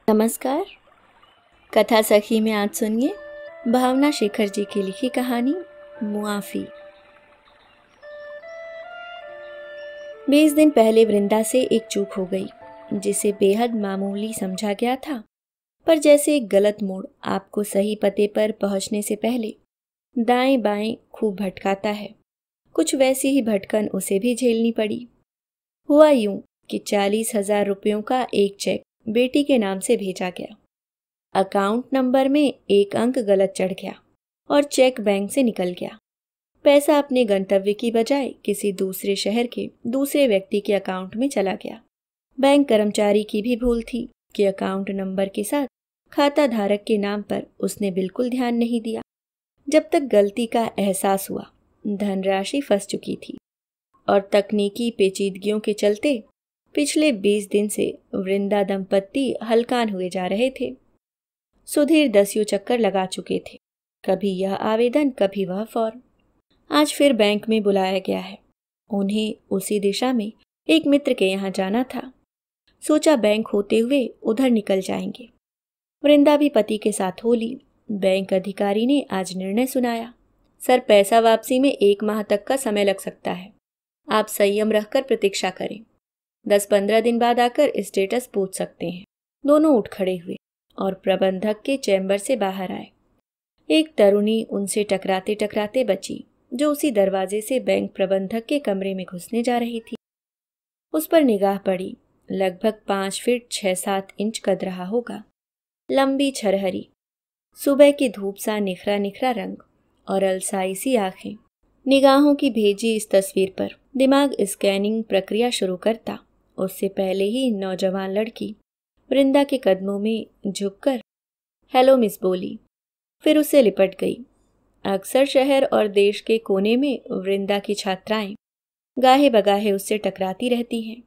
नमस्कार। कथा सखी में आज सुनिए भावना शेखर जी की लिखी कहानी मुआफी। 20 दिन पहले वृंदा से एक चूक हो गई जिसे बेहद मामूली समझा गया था, पर जैसे एक गलत मोड़ आपको सही पते पर पहुंचने से पहले दाएं बाएं खूब भटकाता है, कुछ वैसी ही भटकन उसे भी झेलनी पड़ी। हुआ यूं कि 40,000 रुपयों का एक चेक बेटी के नाम से भेजा गया। अकाउंट नंबर में एक अंक गलत चढ़ गया और चेक बैंक से निकल गया। पैसा अपने गंतव्य की बजाय किसी दूसरे शहर के दूसरे व्यक्ति के अकाउंट में चला गया। बैंक कर्मचारी की भी भूल थी कि अकाउंट नंबर के साथ खाता धारक के नाम पर उसने बिल्कुल ध्यान नहीं दिया। जब तक गलती का एहसास हुआ, धनराशि फंस चुकी थी और तकनीकी पेचीदगियों के चलते पिछले 20 दिन से वृंदा दंपत्ति हलकान हुए जा रहे थे। सुधीर 10 चक्कर लगा चुके थे, कभी यह आवेदन कभी वह फॉर्म। आज फिर बैंक में बुलाया गया है। उन्हें उसी दिशा में एक मित्र के यहाँ जाना था। सोचा बैंक होते हुए उधर निकल जाएंगे। वृंदा भी पति के साथ हो ली। बैंक अधिकारी ने आज निर्णय सुनाया, सर पैसा वापसी में 1 माह तक का समय लग सकता है, आप संयम रखकर प्रतीक्षा करें। 10-15 दिन बाद आकर स्टेटस पूछ सकते हैं। दोनों उठ खड़े हुए और प्रबंधक के चैम्बर से बाहर आए। एक तरुणी उनसे टकराते टकराते बची जो उसी दरवाजे से बैंक प्रबंधक के कमरे में घुसने जा रही थी। उस पर निगाह पड़ी। लगभग 5 फीट 6-7 इंच कद रहा होगा। लंबी छरहरी, सुबह की धूप सा निखरा निखरा रंग और अलसाई सी आंखें। निगाहों की भेजी इस तस्वीर पर दिमाग स्कैनिंग प्रक्रिया शुरू करता उससे पहले ही नौजवान लड़की वृंदा के कदमों में झुककर हेलो मिस बोली, फिर उससे लिपट गई। अक्सर शहर और देश के कोने में वृंदा की छात्राएं गाहे बगाहे उससे टकराती रहती हैं,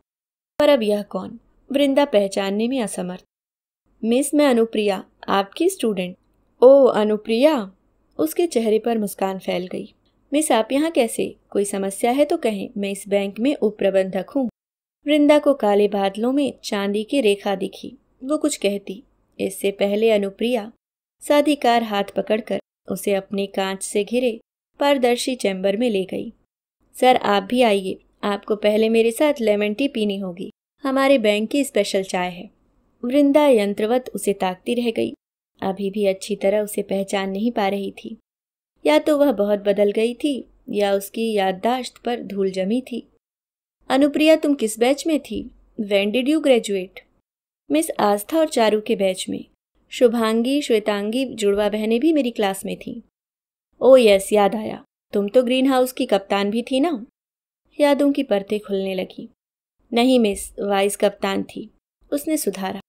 पर अब यह कौन, वृंदा पहचानने में असमर्थ। मिस, मैं अनुप्रिया, आपकी स्टूडेंट। ओह अनुप्रिया, उसके चेहरे पर मुस्कान फैल गई। मिस, आप यहाँ कैसे? कोई समस्या है तो कहें, मैं इस बैंक में उप प्रबंधक हूँ। वृंदा को काले बादलों में चांदी की रेखा दिखी। वो कुछ कहती, इससे पहले अनुप्रिया साधिकार हाथ पकड़कर उसे अपने कांच से घिरे पारदर्शी चैम्बर में ले गई। सर आप भी आइए, आपको पहले मेरे साथ लेमन टी पीनी होगी, हमारे बैंक की स्पेशल चाय है। वृंदा यंत्रवत उसे ताकती रह गई। अभी भी अच्छी तरह उसे पहचान नहीं पा रही थी। या तो वह बहुत बदल गई थी या उसकी याददाश्त पर धूल जमी थी। अनुप्रिया, तुम किस बैच में थी? When did you graduate? Miss, Aastha और चारू के बैच में। शुभांगी श्वेतांगी जुड़वा बहनें भी मेरी क्लास में थीं। ओ यस, याद आया, तुम तो ग्रीन हाउस की कप्तान भी थी ना? यादों की परतें खुलने लगी। नहीं मिस, वाइस कप्तान थी, उसने सुधारा।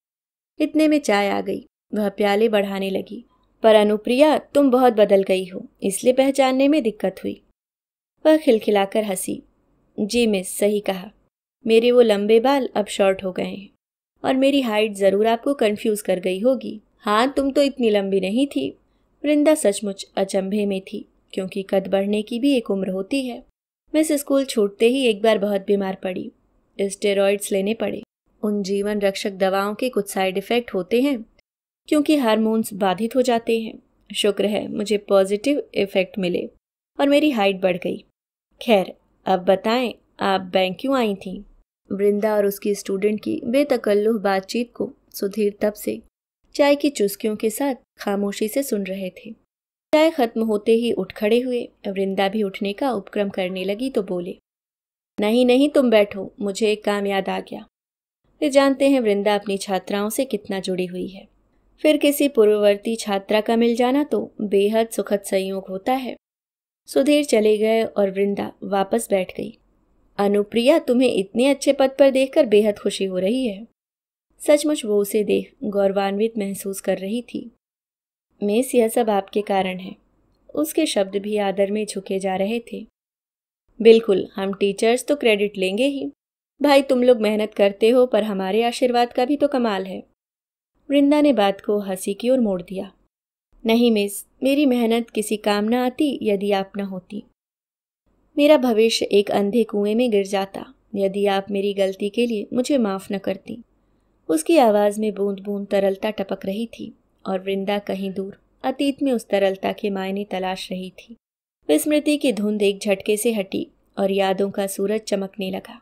इतने में चाय आ गई। वह प्याले बढ़ाने लगी। पर अनुप्रिया, तुम बहुत बदल गई हो, इसलिए पहचानने में दिक्कत हुई। वह खिलखिलाकर हंसी। जी मिस, सही कहा, मेरे वो लंबे बाल अब शॉर्ट हो गए हैं और मेरी हाइट जरूर आपको कंफ्यूज कर गई होगी। हाँ, तुम तो इतनी लंबी नहीं थी। वृंदा सचमुच अचंभे में थी, क्योंकि कद बढ़ने की भी एक उम्र होती है। मिस, स्कूल छूटते ही एक बार बहुत बीमार पड़ी, स्टेरॉइड्स लेने पड़े। उन जीवन रक्षक दवाओं के कुछ साइड इफेक्ट होते हैं, क्योंकि हार्मोन्स बाधित हो जाते हैं। शुक्र है मुझे पॉजिटिव इफेक्ट मिले और मेरी हाइट बढ़ गई। खैर, अब बताएं, आप बैंक क्यों आई थीं? वृंदा और उसकी स्टूडेंट की बेतकल्लुफ बातचीत को सुधीर तब से चाय की चुस्कियों के साथ खामोशी से सुन रहे थे। चाय खत्म होते ही उठ खड़े हुए। वृंदा भी उठने का उपक्रम करने लगी तो बोले, नहीं नहीं, तुम बैठो, मुझे एक काम याद आ गया। वे जानते हैं वृंदा अपनी छात्राओं से कितना जुड़ी हुई है। फिर किसी पूर्ववर्ती छात्रा का मिल जाना तो बेहद सुखद संयोग होता है। सुधीर चले गए और वृंदा वापस बैठ गई। अनुप्रिया, तुम्हें इतने अच्छे पद पर देखकर बेहद खुशी हो रही है। सचमुच वो उसे देख गौरवान्वित महसूस कर रही थी। मिस, यह सब आपके कारण है। उसके शब्द भी आदर में झुके जा रहे थे। बिल्कुल, हम टीचर्स तो क्रेडिट लेंगे ही। भाई, तुम लोग मेहनत करते हो, पर हमारे आशीर्वाद का भी तो कमाल है। वृंदा ने बात को हंसी की ओर मोड़ दिया। नहीं मिस, मेरी मेहनत किसी काम न आती यदि आप न होती। मेरा भविष्य एक अंधे कुएं में गिर जाता यदि आप मेरी गलती के लिए मुझे माफ न करती। उसकी आवाज़ में बूंद बूंद तरलता टपक रही थी और वृंदा कहीं दूर अतीत में उस तरलता के मायने तलाश रही थी। विस्मृति की धुंध एक झटके से हटी और यादों का सूरज चमकने लगा।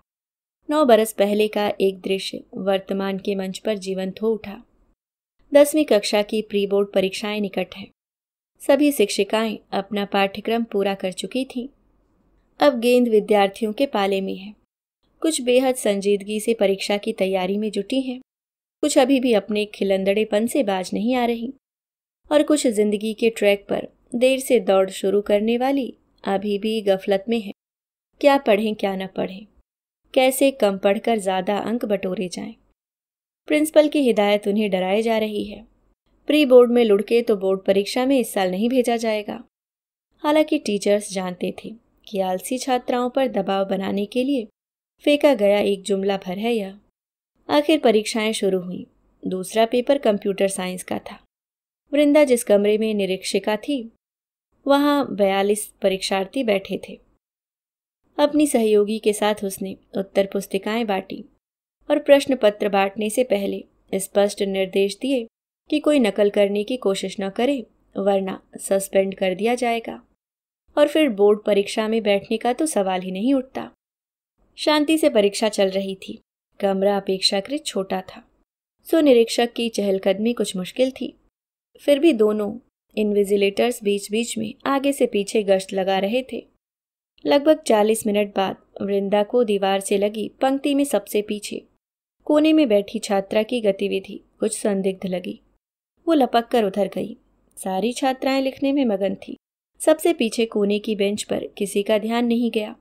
9 बरस पहले का एक दृश्य वर्तमान के मंच पर जीवंत हो उठा। 10वीं कक्षा की प्री बोर्ड परीक्षाएं निकट हैं। सभी शिक्षिकाएं अपना पाठ्यक्रम पूरा कर चुकी थीं। अब गेंद विद्यार्थियों के पाले में है। कुछ बेहद संजीदगी से परीक्षा की तैयारी में जुटी हैं, कुछ अभी भी अपने खिलंदड़ेपन से बाज नहीं आ रही, और कुछ जिंदगी के ट्रैक पर देर से दौड़ शुरू करने वाली अभी भी गफलत में है। क्या पढ़ें क्या न पढ़ें, कैसे कम पढ़कर ज़्यादा अंक बटोरे जाएं। प्रिंसिपल की हिदायत उन्हें डराए जा रही है। प्री बोर्ड में लुढ़के तो बोर्ड परीक्षा में इस साल नहीं भेजा जाएगा। हालांकि टीचर्स जानते थे कि आलसी छात्राओं पर दबाव बनाने के लिए फेंका गया एक जुमला भर है यह। आखिर परीक्षाएं शुरू हुई। दूसरा पेपर कंप्यूटर साइंस का था। वृंदा जिस कमरे में निरीक्षिका थी, वहां 42 परीक्षार्थी बैठे थे। अपनी सहयोगी के साथ उसने उत्तर पुस्तिकाएं बांटी और प्रश्न पत्र बांटने से पहले स्पष्ट निर्देश दिए कि कोई नकल करने की कोशिश न करे, वरना सस्पेंड कर दिया जाएगा। और फिर बोर्ड परीक्षा में बैठने का तो सवाल ही नहीं उठता। शांति से परीक्षा चल रही थी। कमरा अपेक्षाकृत छोटा था, सो निरीक्षक की चहलकदमी कुछ मुश्किल थी। फिर भी दोनों इन्विजिलेटर्स बीच बीच में आगे से पीछे गश्त लगा रहे थे। लगभग 40 मिनट बाद वृंदा को दीवार से लगी पंक्ति में सबसे पीछे कोने में बैठी छात्रा की गतिविधि कुछ संदिग्ध लगी। वो लपक कर उधर गई। सारी छात्राएं लिखने में मगन थी। सबसे पीछे कोने की बेंच पर किसी का ध्यान नहीं गया।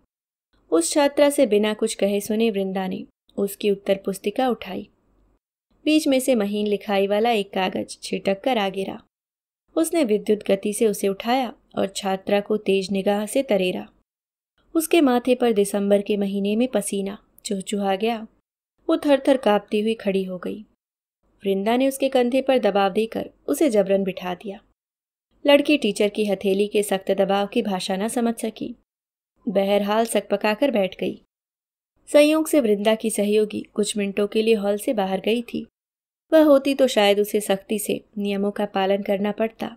उस छात्रा से बिना कुछ कहे सुने वृंदा ने उसकी उत्तर पुस्तिका उठाई। बीच में से महीन लिखाई वाला एक कागज छिटक कर आ गिरा। उसने विद्युत गति से उसे उठाया और छात्रा को तेज निगाह से तरेरा। उसके माथे पर दिसंबर के महीने में पसीना चुहचुहा गया। वो थर-थर कांपती हुई खड़ी हो गई। वृंदा ने उसके कंधे पर दबाव देकर उसे जबरन बिठा दिया। लड़की टीचर की हथेली के सख्त दबाव की भाषा न समझ सकी। बहरहाल सकपकाकर बैठ गई। संयोग से वृंदा की सहयोगी कुछ मिनटों के लिए हॉल से बाहर गई थी। वह होती तो शायद उसे सख्ती से नियमों का पालन करना पड़ता।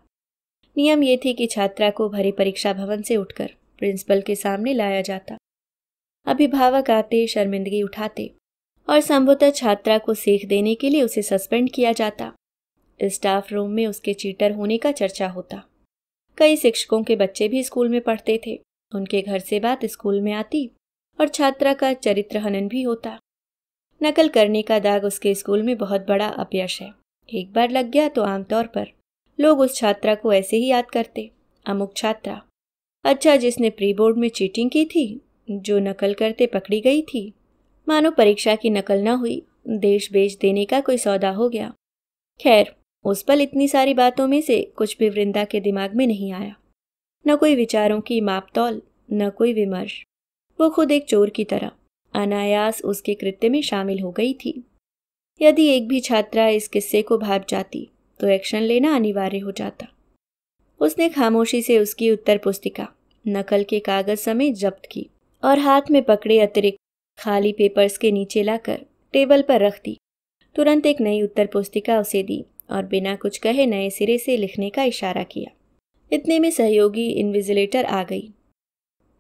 नियम ये थी कि छात्रा को भरे परीक्षा भवन से उठकर प्रिंसिपल के सामने लाया जाता। अभिभावक आते, शर्मिंदगी उठाते और संभवतः छात्रा को सीख देने के लिए उसे सस्पेंड किया जाता। स्टाफ रूम में उसके चीटर होने का चर्चा होता। कई शिक्षकों के बच्चे भी स्कूल में पढ़ते थे। उनके घर से बात स्कूल में आती और छात्रा का चरित्र हनन भी होता। नकल करने का दाग उसके स्कूल में बहुत बड़ा अपयश है। एक बार लग गया तो आमतौर पर लोग उस छात्रा को ऐसे ही याद करते, अमुक छात्रा। अच्छा, जिसने प्री बोर्ड में चीटिंग की थी, जो नकल करते पकड़ी गई थी। मानो परीक्षा की नकल न हुई, देश बेच देने का कोई सौदा हो गया। खैर, उस पल इतनी सारी बातों में से कुछ भी वृंदा के दिमाग में नहीं आया। न कोई विचारों की मापतौल, न कोई विमर्श। वो खुद एक चोर की तरह अनायास उसके कृत्य में शामिल हो गई थी। यदि एक भी छात्रा इस किस्से को भाप जाती तो एक्शन लेना अनिवार्य हो जाता। उसने खामोशी से उसकी उत्तर पुस्तिका नकल के कागज समेत जब्त की और हाथ में पकड़े अतिरिक्त खाली पेपर्स के नीचे लाकर टेबल पर रख दी। तुरंत एक नई उत्तर पुस्तिका उसे दी और बिना कुछ कहे नए सिरे से लिखने का इशारा किया। इतने में सहयोगी इन्विजिलेटर आ गई।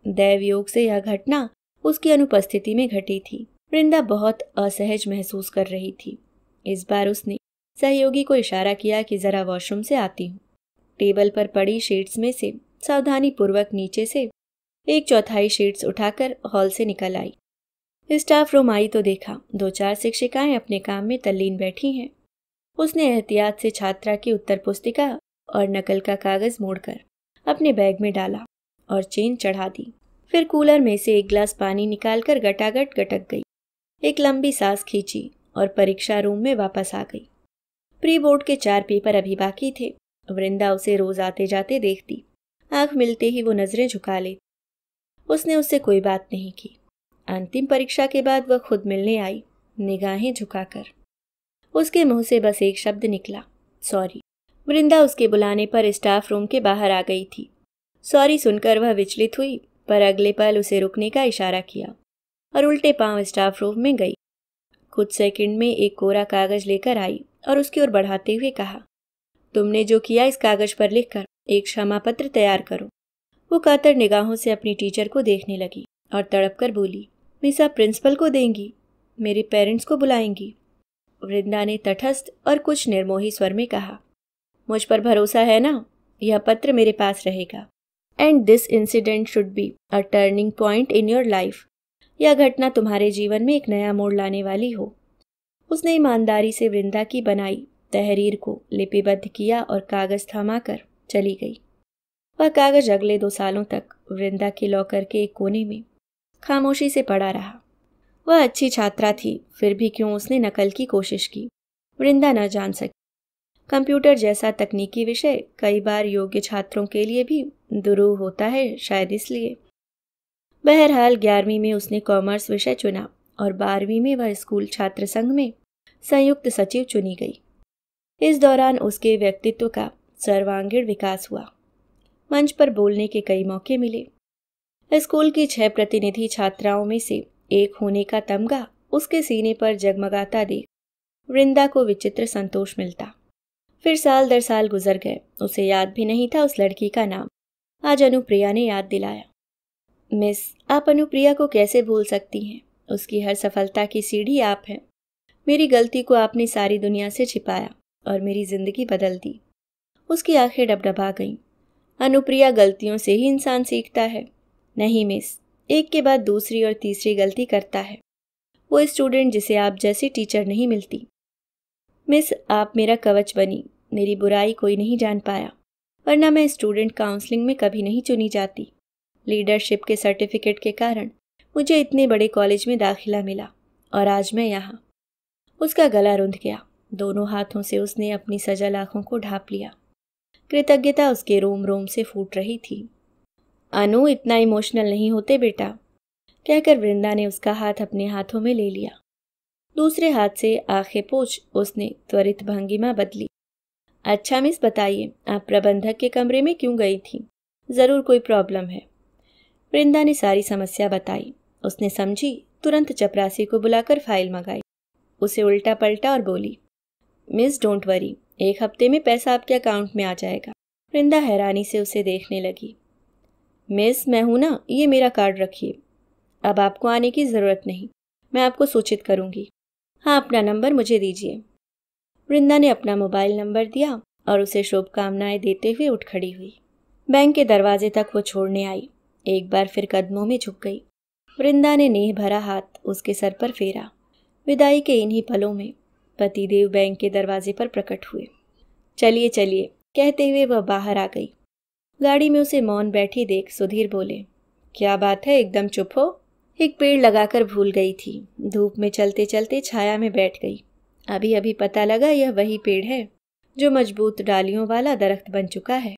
दैवयोग से यह घटना उसकी अनुपस्थिति में घटी थी। वृंदा बहुत असहज महसूस कर रही थी। इस बार उसने सहयोगी को इशारा किया कि जरा वॉशरूम से आती हूँ। टेबल पर पड़ी शीट्स में से सावधानी पूर्वक नीचे से 1/4 शीट्स उठाकर हॉल से निकल आई। स्टाफ रूम आई तो देखा 2-4 शिक्षिकाएं अपने काम में तल्लीन बैठी हैं। उसने एहतियात से छात्रा की उत्तर पुस्तिका और नकल का कागज मोड़कर अपने बैग में डाला और चेन चढ़ा दी। फिर कूलर में से एक गिलास पानी निकालकर गटागट गटक गई। एक लंबी सांस खींची और परीक्षा रूम में वापस आ गई। प्री बोर्ड के 4 पेपर अभी बाकी थे। वृंदा उसे रोज आते जाते देखती। आंख मिलते ही वो नजरें झुका लेती। उसने उससे कोई बात नहीं की। अंतिम परीक्षा के बाद वह खुद मिलने आई, निगाहें झुकाकर। उसके मुंह से बस एक शब्द निकला, सॉरी। वृंदा उसके बुलाने पर स्टाफ रूम के बाहर आ गई थी। सॉरी सुनकर वह विचलित हुई, पर अगले पल उसे रुकने का इशारा किया और उल्टे पांव स्टाफ रूम में गई। कुछ सेकंड में एक कोरा कागज लेकर आई और उसकी ओर बढ़ाते हुए कहा, तुमने जो किया इस कागज पर लिखकर एक क्षमा पत्र तैयार करो। वो कातर निगाहों से अपनी टीचर को देखने लगी और तड़प कर बोली, मिस आप प्रिंसिपल को देंगी? मेरे पेरेंट्स को बुलाएंगी? वृंदा ने तटस्थ और कुछ निर्मोही स्वर में कहा, मुझ पर भरोसा है ना? यह पत्र मेरे पास रहेगा। And this incident should be a turning point in your life. यह घटना तुम्हारे जीवन में एक नया मोड़ लाने वाली हो। उसने ईमानदारी से वृंदा की बनाई तहरीर को लिपिबद्ध किया और कागज थमाकर चली गई। वह कागज अगले 2 सालों तक वृंदा के लॉकर के एक कोने में खामोशी से पड़ा रहा। वह अच्छी छात्रा थी, फिर भी क्यों उसने नकल की कोशिश की, वृंदा न जान सकी। कंप्यूटर जैसा तकनीकी विषय कई बार योग्य छात्रों के लिए भी दुरूह होता है, शायद इसलिए। बहरहाल 11वीं में उसने कॉमर्स विषय चुना और 12वीं में वह स्कूल छात्र संघ में संयुक्त सचिव चुनी गई। इस दौरान उसके व्यक्तित्व का सर्वांगीण विकास हुआ। मंच पर बोलने के कई मौके मिले। स्कूल की 6 प्रतिनिधि छात्राओं में से एक होने का तमगा उसके सीने पर जगमगाता देख वृंदा को विचित्र संतोष मिलता। फिर साल दर साल गुजर गए। उसे याद भी नहीं था उस लड़की का नाम। आज अनुप्रिया ने याद दिलाया। मिस, आप अनुप्रिया को कैसे भूल सकती हैं? उसकी हर सफलता की सीढ़ी आप हैं। मेरी गलती को आपने सारी दुनिया से छिपाया और मेरी जिंदगी बदल दी। उसकी आंखें डबडबा गईं। अनुप्रिया, गलतियों से ही इंसान सीखता है। नहीं मिस, एक के बाद दूसरी और तीसरी गलती करता है वो स्टूडेंट जिसे आप जैसी टीचर नहीं मिलती। मिस, आप मेरा कवच बनी। मेरी बुराई कोई नहीं जान पाया, वरना मैं स्टूडेंट काउंसलिंग में कभी नहीं चुनी जाती। लीडरशिप के सर्टिफिकेट के कारण मुझे इतने बड़े कॉलेज में दाखिला मिला और आज मैं यहाँ। उसका गला रुंध गया। दोनों हाथों से उसने अपनी सजल आंखों को ढांप लिया। कृतज्ञता उसके रोम रोम से फूट रही थी। अनु, इतना इमोशनल नहीं होते बेटा, कहकर वृंदा ने उसका हाथ अपने हाथों में ले लिया। दूसरे हाथ से आंखें पोंछ उसने त्वरित भंगिमा बदली। अच्छा मिस, बताइए आप प्रबंधक के कमरे में क्यों गई थी? जरूर कोई प्रॉब्लम है। वृंदा ने सारी समस्या बताई। उसने समझी, तुरंत चपरासी को बुलाकर फाइल मंगाई। उसे उल्टा पलटा और बोली, मिस डोंट वरी, 1 हफ्ते में पैसा आपके अकाउंट में आ जाएगा। वृंदा हैरानी से उसे देखने लगी। मिस, मैं हूं ना, ये मेरा कार्ड रखिए। अब आपको आने की ज़रूरत नहीं, मैं आपको सूचित करूंगी। हाँ, अपना नंबर मुझे दीजिए। वृंदा ने अपना मोबाइल नंबर दिया और उसे शुभकामनाएं देते हुए उठ खड़ी हुई। बैंक के दरवाजे तक वो छोड़ने आई। एक बार फिर कदमों में झुक गई। वृंदा ने नेह भरा हाथ उसके सर पर फेरा। विदाई के इन्हीं पलों में पतिदेव बैंक के दरवाजे पर प्रकट हुए। चलिए चलिए, कहते हुए वह बाहर आ गई। गाड़ी में उसे मौन बैठी देख सुधीर बोले, क्या बात है, एकदम चुप हो? एक पेड़ लगाकर भूल गई थी। धूप में चलते चलते छाया में बैठ गई। अभी अभी पता लगा यह वही पेड़ है जो मजबूत डालियों वाला दरख्त बन चुका है।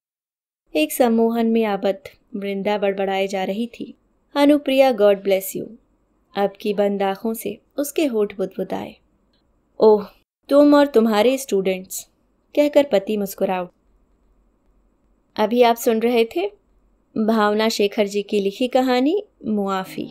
एक सम्मोहन में आबद्ध वृंदा बड़बड़ाए जा रही थी, अनुप्रिया गॉड ब्लेस यू। अब की बंद आंखों से उसके होठ बुदबुदाए। ओह, तुम और तुम्हारे स्टूडेंट्स, कहकर पति मुस्कुरा उठा। अभी आप सुन रहे थे भावना शेखर जी की लिखी कहानी मुआफी।